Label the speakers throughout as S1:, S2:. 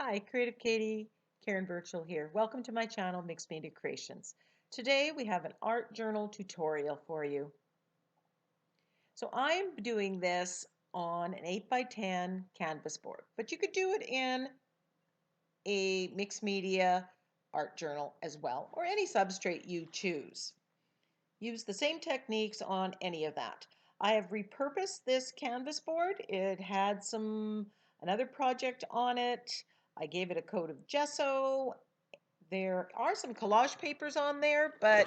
S1: Hi, Creative Katie, Karen Burchill here. Welcome to my channel, Mixed Media Creations. Today we have an art journal tutorial for you. So I'm doing this on an 8 by 10 canvas board, but you could do it in a mixed media art journal as well, or any substrate you choose. Use the same techniques on any of that. I have repurposed this canvas board. It had another project on it. I gave it a coat of gesso. There are some collage papers on there, but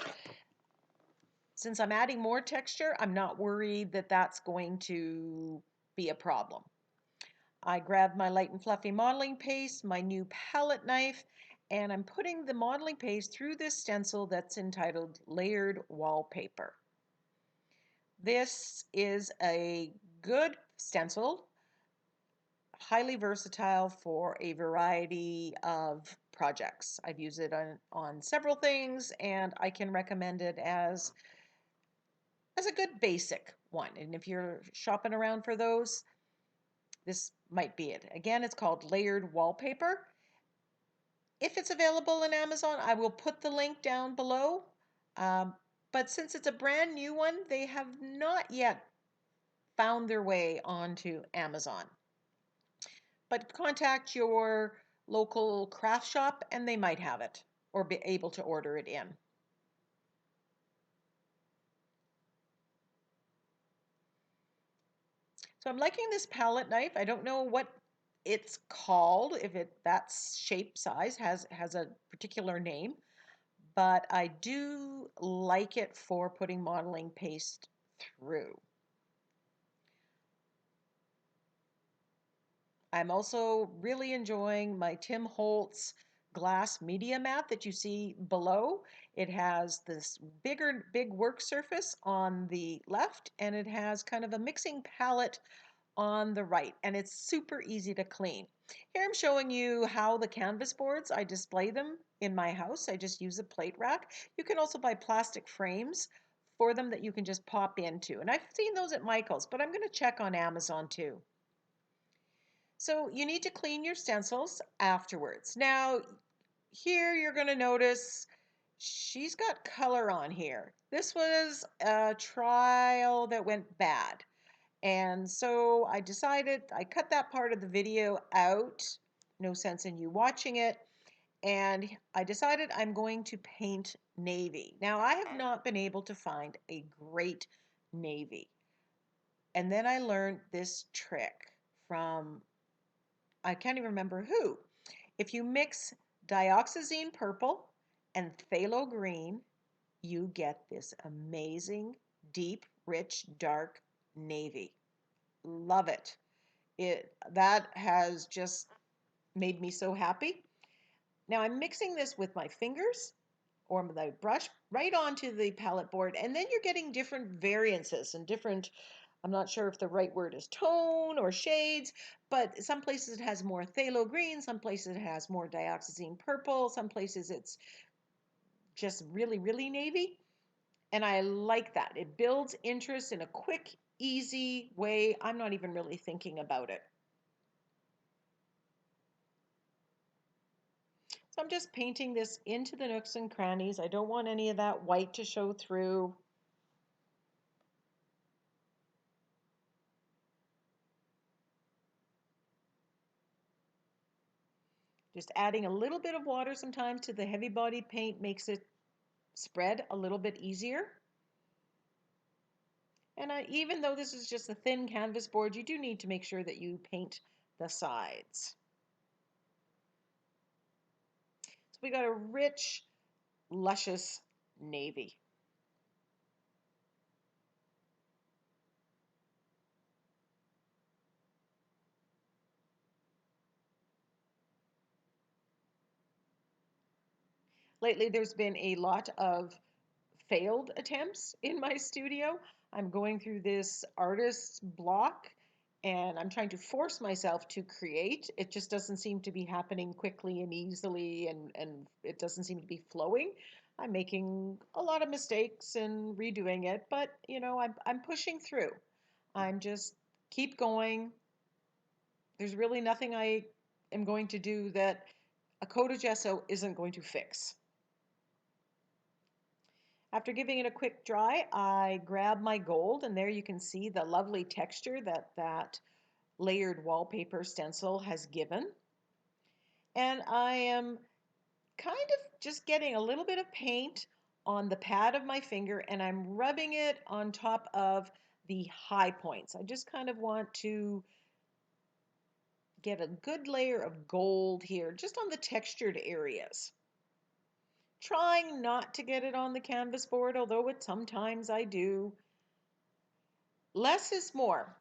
S1: since I'm adding more texture, I'm not worried that that's going to be a problem. I grabbed my light and fluffy modeling paste, my new palette knife, and I'm putting the modeling paste through this stencil that's entitled Layered Wallpaper. This is a good stencil, highly versatile for a variety of projects. I've used it on several things, and I can recommend it as a good basic one. And if you're shopping around for those, this might be it. Again, it's called Layered Wallpaper. If it's available in Amazon, I will put the link down below. Um, but since it's a brand new one, they have not yet found their way onto Amazon. But contact your local craft shop and they might have it or be able to order it in. So I'm liking this palette knife. I don't know what it's called, if that shape size has a particular name, but I do like it for putting modeling paste through. I'm also really enjoying my Tim Holtz glass media mat that you see below. It has this big work surface on the left, and it has kind of a mixing palette on the right, and it's super easy to clean. Here I'm showing you how the canvas boards, I display them in my house. I just use a plate rack. You can also buy plastic frames for them that you can just pop into. And I've seen those at Michael's, but I'm going to check on Amazon too. So you need to clean your stencils afterwards. Now, here you're going to notice she's got color on here. This was a trial that went bad. And so I cut that part of the video out. No sense in you watching it. And I decided I'm going to paint navy. Now, I have not been able to find a great navy. And then I learned this trick from, I can't even remember who. If you mix dioxazine purple and phthalo green, you get this amazing, deep, rich, dark navy. Love it. That has just made me so happy. Now I'm mixing this with my fingers or my brush right onto the palette board, and then you're getting different variances and different, I'm not sure if the right word is tone or shades, but some places it has more phthalo green, some places it has more dioxazine purple, some places it's just really, really navy. And I like that. It builds interest in a quick, easy way. I'm not even really thinking about it. So I'm just painting this into the nooks and crannies. I don't want any of that white to show through. Just adding a little bit of water sometimes to the heavy body paint makes it spread a little bit easier. And even though this is just a thin canvas board, you do need to make sure that you paint the sides. So we got a rich, luscious navy. Lately, there's been a lot of failed attempts in my studio. I'm going through this artist's block and I'm trying to force myself to create. It just doesn't seem to be happening quickly and easily, and it doesn't seem to be flowing. I'm making a lot of mistakes and redoing it, but you know, I'm pushing through. I'm just keep going. There's really nothing I am going to do that a coat of gesso isn't going to fix. After giving it a quick dry, I grab my gold, and there you can see the lovely texture that that layered wallpaper stencil has given. And I am kind of just getting a little bit of paint on the pad of my finger, and I'm rubbing it on top of the high points. I just kind of want to get a good layer of gold here, just on the textured areas. Trying not to get it on the canvas board, although sometimes I do. Less is more.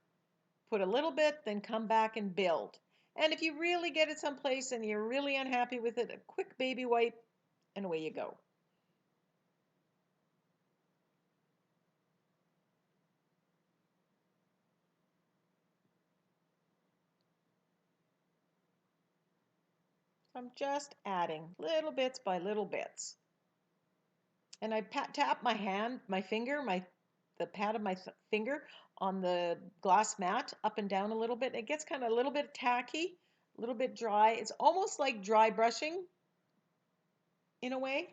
S1: Put a little bit, then come back and build. And if you really get it someplace and you're really unhappy with it, a quick baby wipe and away you go. So I'm just adding little bits by little bits. And I tap my hand, my finger, the pad of my finger on the glass mat up and down a little bit. It gets kind of a little bit tacky, a little bit dry. It's almost like dry brushing in a way.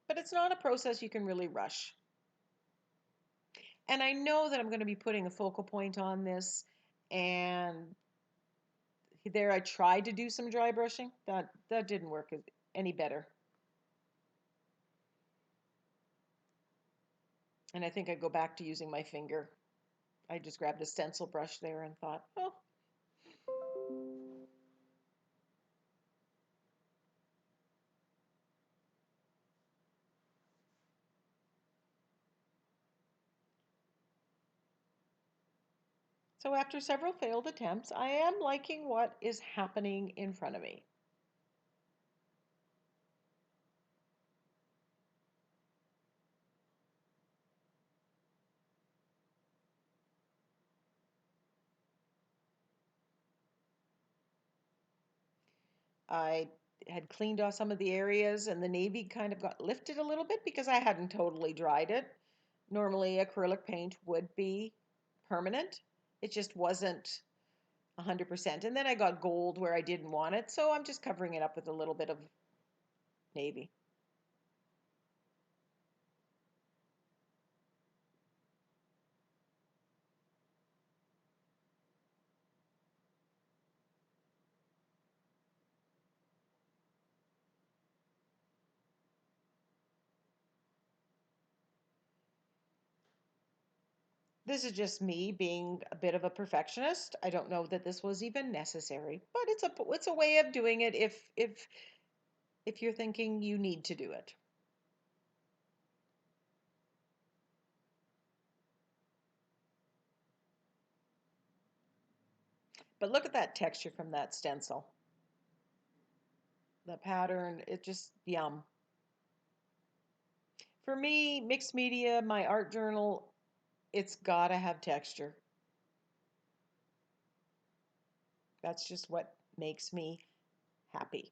S1: But it's not a process you can really rush. And I know that I'm going to be putting a focal point on this, and there I tried to do some dry brushing. That didn't work any better. And I think I go back to using my finger. I just grabbed a stencil brush there and thought, oh. So after several failed attempts, I am liking what is happening in front of me. I had cleaned off some of the areas, and the navy kind of got lifted a little bit because I hadn't totally dried it. Normally acrylic paint would be permanent. It just wasn't 100%. And then I got gold where I didn't want it, so I'm just covering it up with a little bit of navy. This is just me being a bit of a perfectionist. I don't know that this was even necessary, but it's a way of doing it if you're thinking you need to do it. But look at that texture from that stencil. The pattern, it just yum. For me, mixed media, my art journal, it's gotta have texture. That's just what makes me happy.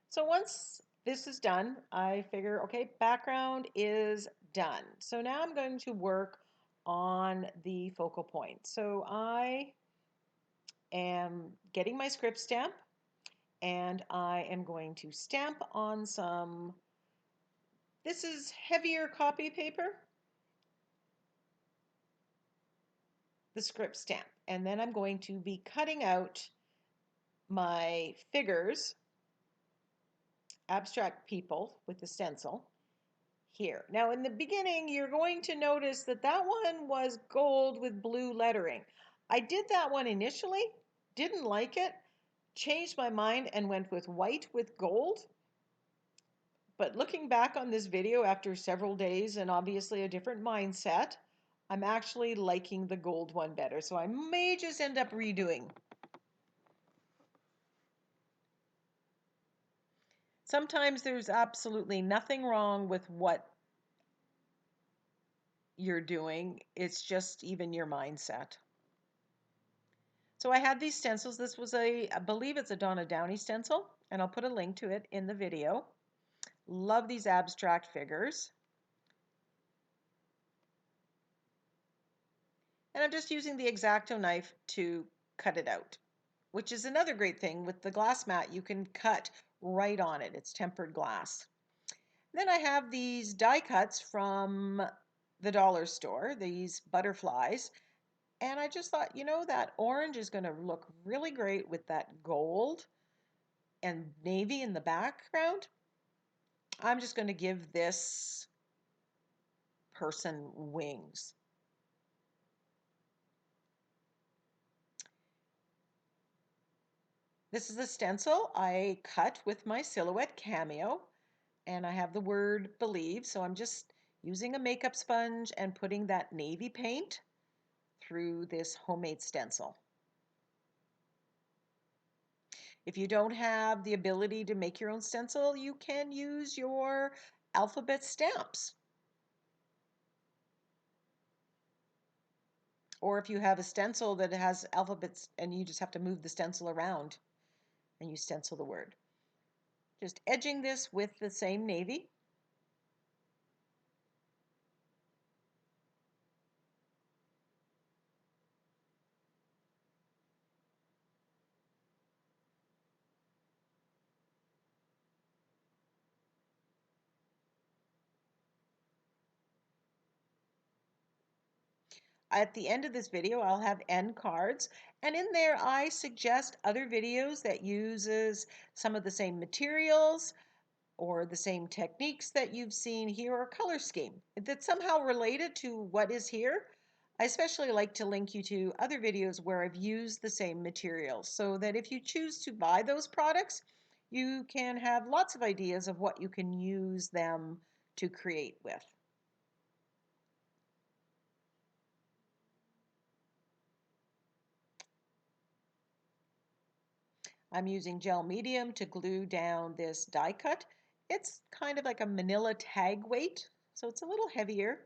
S1: So once this is done, I figure, okay, background is done. So now I'm going to work on the focal point. So I am getting my script stamp, and I am going to stamp on some, this is heavier copy paper, the script stamp. And then I'm going to be cutting out my figures, abstract people with the stencil here. Now in the beginning, you're going to notice that that one was gold with blue lettering. I did that one initially, didn't like it, changed my mind and went with white with gold. But looking back on this video after several days and obviously a different mindset, I'm actually liking the gold one better. So I may just end up redoing. Sometimes there's absolutely nothing wrong with what you're doing. It's just even your mindset. So I had these stencils. This was I believe it's a Donna Downey stencil, and I'll put a link to it in the video. Love these abstract figures. And I'm just using the X-Acto knife to cut it out, which is another great thing with the glass mat. You can cut right on it. It's tempered glass. Then I have these die cuts from the dollar store, these butterflies. And I just thought, that orange is going to look really great with that gold and navy in the background. I'm just going to give this person wings. This is a stencil I cut with my Silhouette Cameo, and I have the word believe, so I'm just using a makeup sponge and putting that navy paint through this homemade stencil. If you don't have the ability to make your own stencil, you can use your alphabet stamps. Or if you have a stencil that has alphabets and you just have to move the stencil around and you stencil the word. Just edging this with the same navy. At the end of this video, I'll have end cards, and in there I suggest other videos that uses some of the same materials or the same techniques that you've seen here or color scheme that's somehow related to what is here. I especially like to link you to other videos where I've used the same materials so that if you choose to buy those products, you can have lots of ideas of what you can use them to create with. I'm using gel medium to glue down this die cut. It's kind of like a manila tag weight, so it's a little heavier.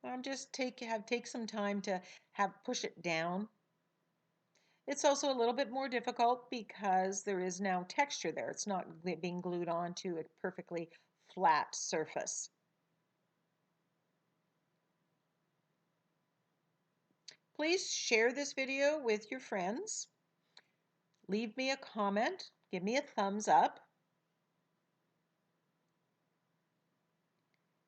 S1: I'm just take some time to have push it down. It's also a little bit more difficult because there is now texture there. It's not being glued onto a perfectly flat surface. Please share this video with your friends. Leave me a comment. Give me a thumbs up.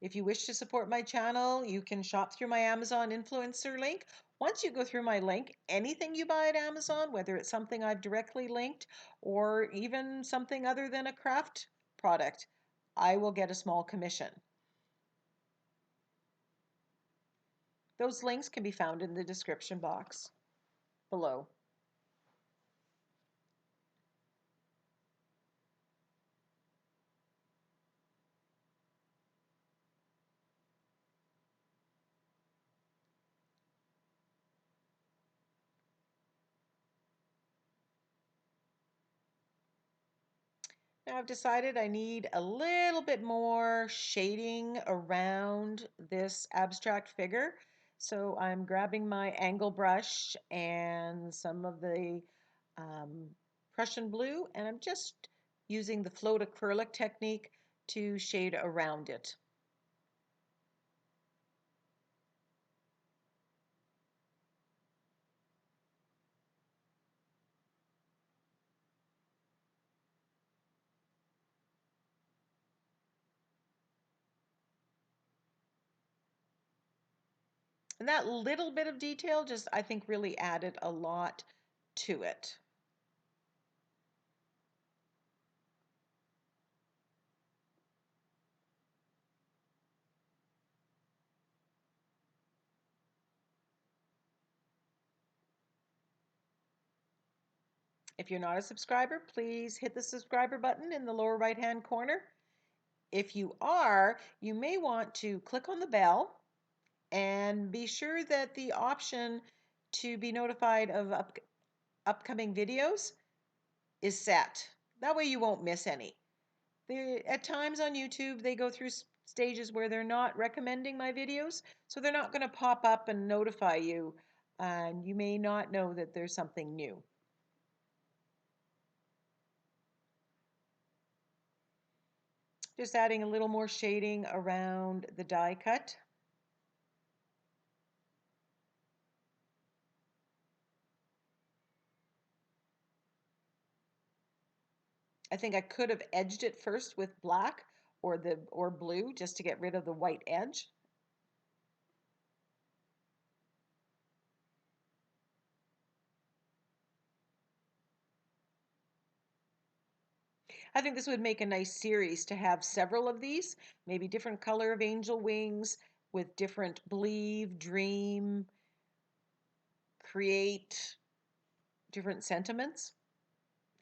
S1: If you wish to support my channel, you can shop through my Amazon influencer link. Once you go through my link, anything you buy at Amazon, whether it's something I've directly linked or even something other than a craft product, I will get a small commission. Those links can be found in the description box below. Now I've decided I need a little bit more shading around this abstract figure. So I'm grabbing my angle brush and some of the Prussian blue, and I'm just using the float acrylic technique to shade around it. And that little bit of detail just, I think, really added a lot to it. If you're not a subscriber, please hit the subscriber button in the lower right-hand corner. If you are, you may want to click on the bell and be sure that the option to be notified of upcoming videos is set. That way you won't miss any. At times on YouTube, they go through stages where they're not recommending my videos, so they're not going to pop up and notify you, and you may not know that there's something new. Just adding a little more shading around the die cut. I think I could have edged it first with black or blue just to get rid of the white edge. I think this would make a nice series to have several of these, maybe different color of angel wings with different believe, dream, create, different sentiments.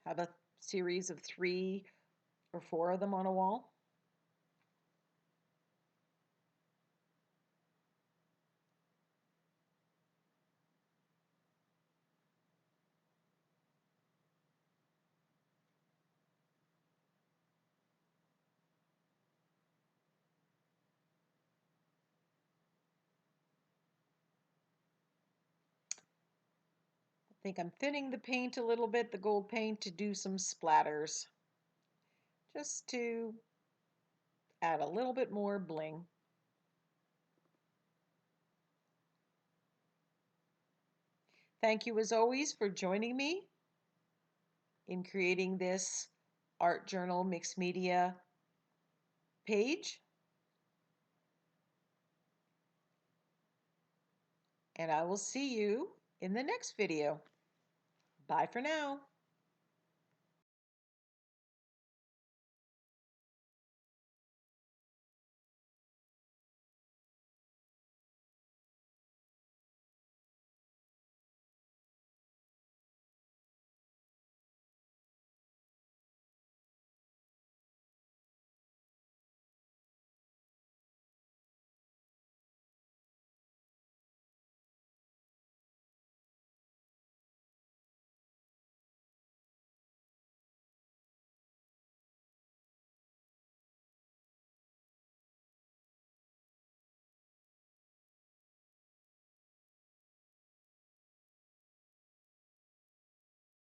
S1: Have a series of 3 or 4 of them on a wall. I think I'm thinning the paint a little bit, the gold paint, to do some splatters, just to add a little bit more bling. Thank you as always for joining me in creating this art journal mixed media page. And I will see you in the next video. Bye for now.